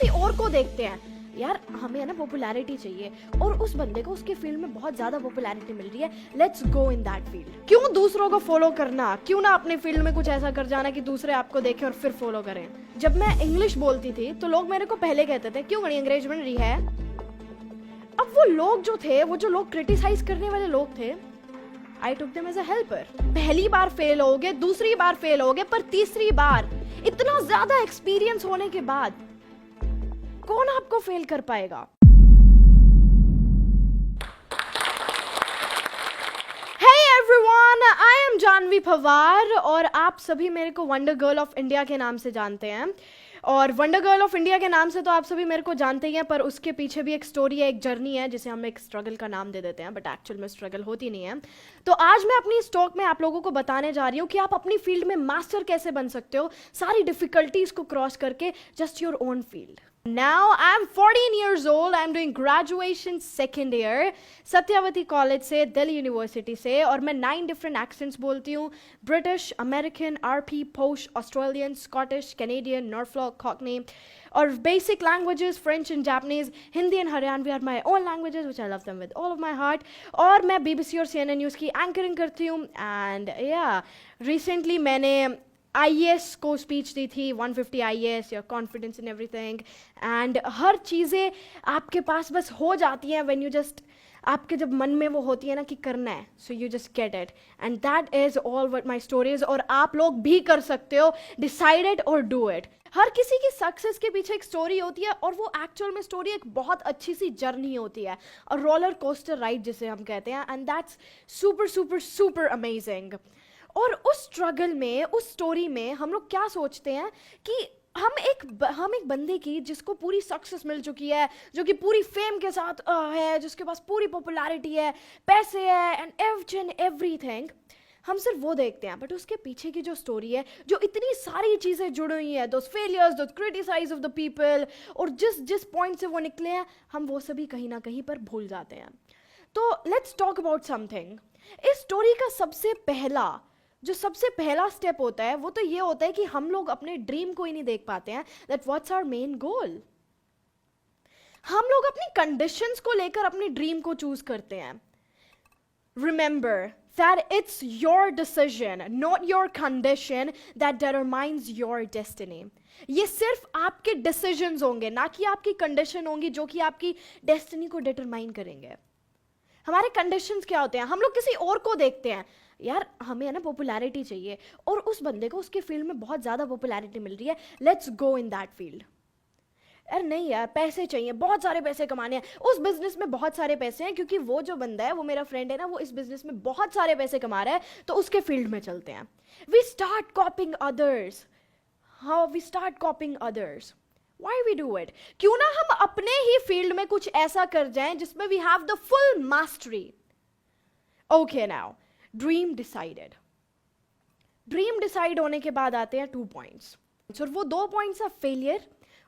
किसी और को देखते हैं, यार हमें है ना पॉपुलैरिटी चाहिए, और उस बंदे को उसके फील्ड में बहुत ज्यादा पॉपुलैरिटी मिल रही है, let's go in that field. क्यों दूसरों को फॉलो करना, क्यों ना अपने फील्ड में कुछ ऐसा कर जाना कि दूसरे आपको देखें और फिर फॉलो करें। जब मैं इंग्लिश बोलती थी तो लोग मेरे को पहले कहते थे क्यों गणी अंग्रेज बन रही है। अब वो लोग जो थे, वो जो लोग क्रिटिसाइज करने वाले लोग थे, I took them as a helper। पहली बार फेल होगे, दूसरी बार फेल होगे, पर तीसरी बार इतना ज्यादा एक्सपीरियंस होने के बाद कौन आपको फेल कर पाएगा। Hey everyone, I am Janvi Pawar और आप सभी मेरे को वंडर गर्ल ऑफ इंडिया के नाम से जानते हैं। और वंडर गर्ल ऑफ इंडिया के नाम से तो आप सभी मेरे को जानते ही हैं, पर उसके पीछे भी एक स्टोरी है, एक जर्नी है, जिसे हम एक स्ट्रगल का नाम दे देते हैं, बट एक्चुअल में स्ट्रगल होती नहीं है। तो आज मैं अपनी इस टॉक में आप लोगों को बताने जा रही हूँ कि आप अपनी फील्ड में मास्टर कैसे बन सकते हो, सारी डिफिकल्टीज को क्रॉस करके, just your own field. Now I'm 14 years old. I'm doing graduation second year Satyavati college से, दिल्ली यूनिवर्सिटी से, और मैं 9 डिफरेंट एक्सेंट्स बोलती हूँ। British, American, RP, posh, Australian, Scottish, Canadian, Norfolk, Cockney, और basic languages French and Japanese, Hindi and Haryanvi are my own languages which I love them with all of my heart. और मैं BBC और CNN news की anchoring करती हूँ। And या recently मैंने IAS को स्पीच दी थी, 150 IAS, your confidence in everything, and हर चीज़ें आपके पास बस हो जाती हैं व्हेन यू जस्ट, आपके जब मन में वो होती है ना कि करना है, so you just get it, and that is all what my story is. और आप लोग भी कर सकते हो, डिसाइड इट और डू इट। हर किसी की सक्सेस के पीछे एक स्टोरी होती है, और वो एक्चुअल में स्टोरी एक बहुत अच्छी सी जर्नी होती है, और रोलर कोस्टर राइड जिसे हम कहते हैं, and that's super super super amazing. और उस स्ट्रगल में, उस स्टोरी में हम लोग क्या सोचते हैं कि हम एक बंदे की जिसको पूरी सक्सेस मिल चुकी है, जो कि पूरी फेम के साथ है, जिसके पास पूरी पॉपुलैरिटी है, पैसे है, एंड एवरीथिंग, हम सिर्फ वो देखते हैं। बट उसके पीछे की जो स्टोरी है, जो इतनी सारी चीज़ें जुड़ी हुई हैं, those failures, those criticize of the people, और जिस पॉइंट से वो निकले हैं, हम वो सभी कहीं ना कहीं पर भूल जाते हैं। तो लेट्स टॉक अबाउट समथिंग। इस स्टोरी का सबसे पहला स्टेप होता है, वो तो ये होता है कि हम लोग अपने ड्रीम को ही नहीं देख पाते हैं, that what's our main goal. हम लोग अपनी कंडीशंस को लेकर अपने ड्रीम को चूज करते हैं। Remember that it's your decision, not your condition, that determines your destiny. ये सिर्फ आपके डिसीजंस होंगे, ना कि आपकी कंडीशन होंगी, जो कि आपकी डेस्टिनी को डिटरमाइन करेंगे। हमारे कंडीशंस क्या होते हैं, हम लोग किसी और को देखते हैं, यार हमें है ना पॉपुलैरिटी चाहिए, और उस बंदे को उसके फील्ड में बहुत ज़्यादा पॉपुलैरिटी मिल रही है, let's go in that field. यार नहीं यार, पैसे चाहिए, बहुत सारे पैसे कमाने हैं, उस बिजनेस में बहुत सारे पैसे हैं, क्योंकि वो जो बंदा है, वो मेरा फ्रेंड है ना, वो इस बिजनेस में बहुत सारे पैसे कमा रहा है, तो उसके फील्ड में चलते हैं। We start copying others. How we start copying others? Why we do it? क्यों ना हम अपने ही फील्ड में कुछ ऐसा कर जाएं जिसमें we have the full mastery. Okay now, dream decided. Dream decide होने के बाद आते हैं 2 points. और वो 2 points है failure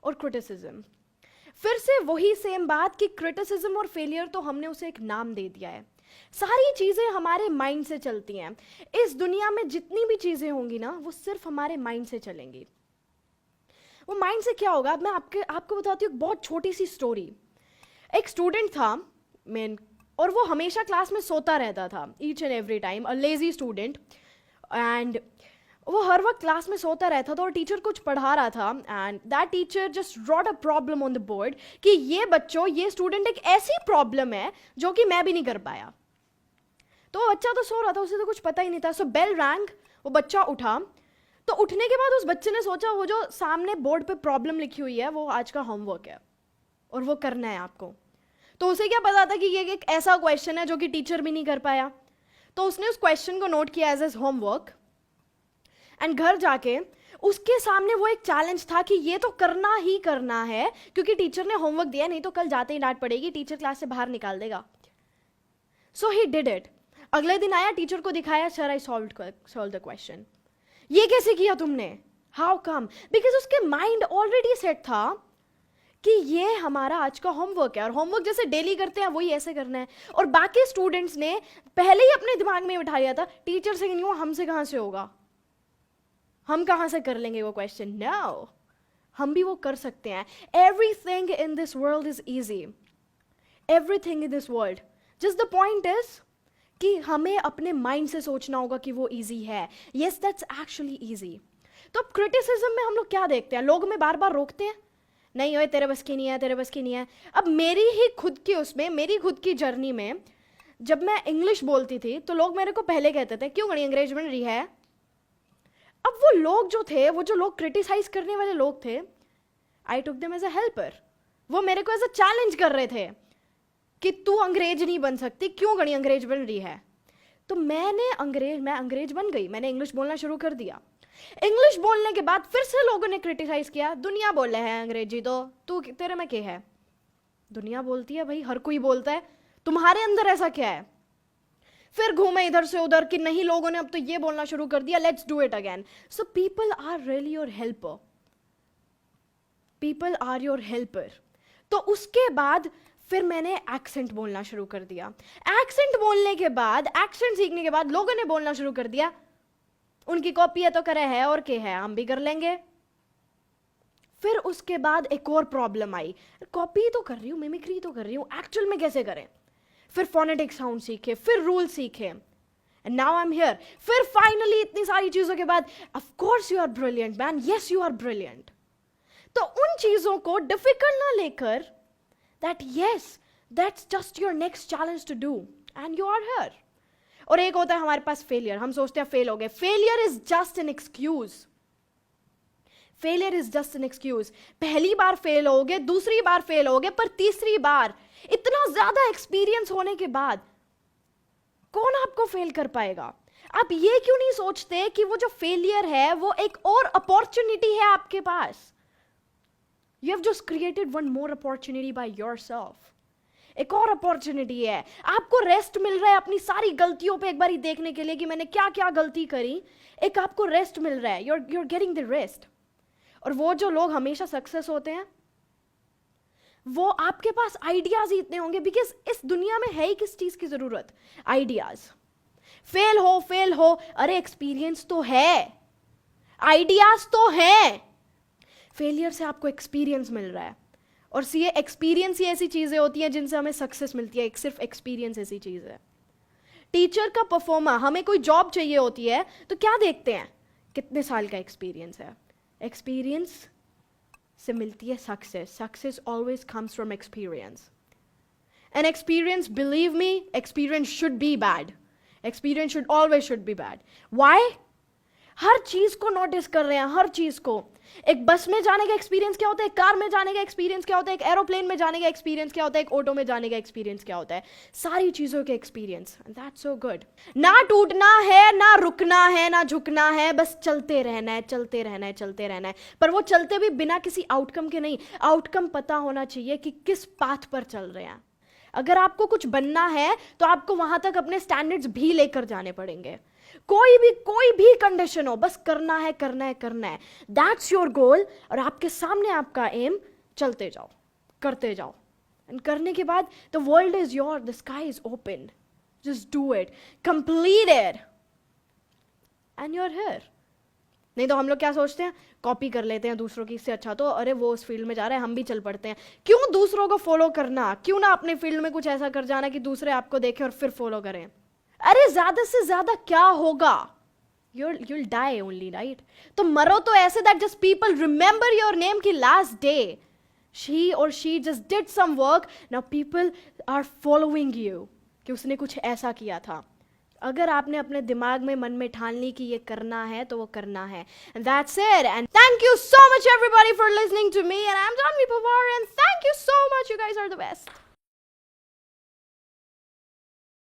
और criticism. फिर से वही सेम बात कि criticism और failure तो हमने उसे एक नाम दे दिया है। सारी चीजें हमारे माइंड से चलती हैं। इस दुनिया में जितनी भी चीजें होंगी ना, वो सिर्फ हमारे माइंड से चलेंगी। वो माइंड से क्या होगा, मैं आपको बताती हूँ एक बहुत छोटी सी स्टोरी। एक स्टूडेंट था मेन, और वो हमेशा क्लास में सोता रहता था, each and every time, a lazy student, and वो हर वक्त क्लास में सोता रहता था, और टीचर कुछ पढ़ा रहा था, and that teacher just drew a problem on the board कि ये बच्चों, ये स्टूडेंट एक ऐसी प्रॉब्लम है जो कि मैं भी नहीं कर पाया। तो बच्चा तो सो रहा था, उसे तो कुछ पता ही नहीं था। सो बेल रैंग, वो बच्चा उठा, तो उठने के बाद उस बच्चे ने सोचा वो जो सामने बोर्ड पे प्रॉब्लम लिखी हुई है, वो आज का होमवर्क है और वो करना है आपको। तो उसे क्या पता था कि ये एक ऐसा क्वेश्चन है जो कि टीचर भी नहीं कर पाया। तो उसने उस क्वेश्चन को नोट किया एज होमवर्क, एंड घर जाके उसके सामने वो एक चैलेंज था कि ये तो करना ही करना है, क्योंकि टीचर ने होमवर्क दिया, नहीं तो कल जाते ही डांट पड़ेगी, टीचर क्लास से बाहर निकाल देगा। सो ही डिड इट। अगले दिन आया, टीचर को दिखाया, sir I solve the question. ये कैसे किया तुमने? How come? बिकॉज उसके माइंड ऑलरेडी सेट था कि ये हमारा आज का होमवर्क है, और होमवर्क जैसे डेली करते हैं वही ऐसे करना है। और बाकी स्टूडेंट्स ने पहले ही अपने दिमाग में बिठा लिया था, टीचर से नहीं हुआ, हमसे कहाँ से होगा, हम कहाँ से कर लेंगे वो क्वेश्चन। नो, हम भी वो कर सकते हैं. Everything in this world is easy. Everything in this world. Just the point is कि हमें अपने माइंड से सोचना होगा कि वो इजी है. Yes, that's actually easy. तो अब क्रिटिसिज्म में हम लोग क्या देखते हैं, लोग हमें बार बार रोकते हैं, नहीं ओए तेरे बस की नहीं है, तेरे बस की नहीं है. अब मेरी ही खुद की उसमें, मेरी खुद की जर्नी में जब मैं इंग्लिश बोलती थी तो लोग मेरे को पहले कहते थे क्यों गणी अंग्रेज बन रही है. अब वो लोग जो थे, वो जो लोग क्रिटिसाइज करने वाले लोग थे, I took them as a helper. वो मेरे को एज अ चैलेंज कर रहे थे कि तू अंग्रेज नहीं बन सकती, क्यों गणी अंग्रेज बन रही है. तो मैं अंग्रेज बन गई, मैंने इंग्लिश बोलना शुरू कर दिया. इंग्लिश बोलने के बाद फिर से लोगों ने क्रिटिसाइज किया, दुनिया बोल रहे हैं अंग्रेजी, तो तू तेरे में क्या है. दुनिया बोलती है भाई, हर कोई बोलता है, तुम्हारे अंदर ऐसा क्या है. फिर घूमे इधर से उधर कि नहीं, लोगों ने अब तो ये बोलना शुरू कर दिया, let's do it again. So people are really your helper. People are your helper. तो उसके बाद फिर मैंने एक्सेंट बोलना शुरू कर दिया. एक्सेंट बोलने के बाद, एक्सेंट सीखने के बाद लोगों ने बोलना शुरू कर दिया, उनकी कॉपी है तो करे है और क्या है, हम भी कर लेंगे. फिर उसके बाद एक और प्रॉब्लम आई, कॉपी तो कर रही हूं, मिमिक्री तो कर रही हूं, एक्चुअल में कैसे करें. फिर फोनेटिक साउंड सीखे, फिर रूल सीखे, and now I am here. फिर फाइनली इतनी सारी चीजों के बाद, of course you are brilliant man, yes you are brilliant. तो उन चीजों को डिफिकल्ट ना लेकर, that yes, that's just your next challenge to do and you are here. और एक होता है हमारे पास फेलियर, हम सोचते हैं फेल हो गए. Failure is just an excuse. Failure is just an excuse. पहली बार फेल होगे, दूसरी बार फेल होगे, पर तीसरी बार इतना ज्यादा एक्सपीरियंस होने के बाद कौन आपको फेल कर पाएगा. आप ये क्यों नहीं सोचते कि वो जो फेलियर है वो एक और अपॉर्चुनिटी है आपके पास. You have just created one more opportunity by yourself. एक और अपॉर्चुनिटी है, आपको रेस्ट मिल रहा है अपनी सारी गलतियों पे एक बार ही देखने के लिए कि मैंने क्या क्या गलती करी. एक आपको रेस्ट मिल रहा है, you're getting the rest. और वो जो लोग हमेशा सक्सेस होते हैं, वो आपके पास आइडियाज ही इतने होंगे, बिकॉज इस दुनिया में है ही किस चीज की जरूरत, आइडियाज. फेल हो, अरे एक्सपीरियंस तो है, आइडियाज तो है. फेलियर से आपको एक्सपीरियंस मिल रहा है, और सी एक्सपीरियंस ही ऐसी चीजें होती हैं जिनसे हमें सक्सेस मिलती है. एक सिर्फ एक्सपीरियंस ऐसी चीज है. टीचर का परफॉर्मर, हमें कोई जॉब चाहिए होती है तो क्या देखते हैं, कितने साल का एक्सपीरियंस है. एक्सपीरियंस से मिलती है success. Success always comes from experience. And experience, believe me, experience should be bad. Experience should always should be bad. Why? हर चीज को नोटिस कर रहे हैं, हर चीज को. एक बस में जाने का एक्सपीरियंस क्या होता है, एक कार में जाने का एक्सपीरियंस क्या होता है, एक एरोप्लेन में जाने का एक्सपीरियंस क्या होता है, एक ऑटो में जाने का एक्सपीरियंस क्या होता है. सारी चीजों के एक्सपीरियंस. That's so good. ना टूटना है, ना रुकना है, ना झुकना है, बस चलते रहना है, चलते रहना है, चलते रहना है. पर वो चलते भी बिना किसी आउटकम के नहीं. आउटकम पता होना चाहिए कि किस पाथ पर चल रहे हैं. अगर आपको कुछ बनना है तो आपको वहां तक अपने स्टैंडर्ड्स भी लेकर जाने पड़ेंगे. कोई भी कंडीशन हो, बस करना है, करना है, करना है. That's your goal. और आपके सामने आपका एम, चलते जाओ, करते जाओ. एंड करने के बाद the world is your, the sky is open. Just do it, complete it, and you are here. नहीं तो हम लोग क्या सोचते हैं, कॉपी कर लेते हैं दूसरों की, इससे अच्छा तो अरे वो उस फील्ड में जा रहा है, हम भी चल पड़ते हैं. क्यों दूसरों को फॉलो करना, क्यों ना अपने फील्ड में कुछ ऐसा कर जाना कि दूसरे आपको देखें और फिर फॉलो करें. अरे ज्यादा से ज्यादा क्या होगा, you'll die only, right? तो मरो तो ऐसे that just people remember your name की last day she just did some work, now people are following you कि उसने कुछ ऐसा किया था. अगर आपने अपने दिमाग में, मन में ठान ली कि ये करना है तो वो करना है. And that's it. And thank you so much everybody for listening to me, and I'm Janvi Pawar, and thank you so much, you guys are the best.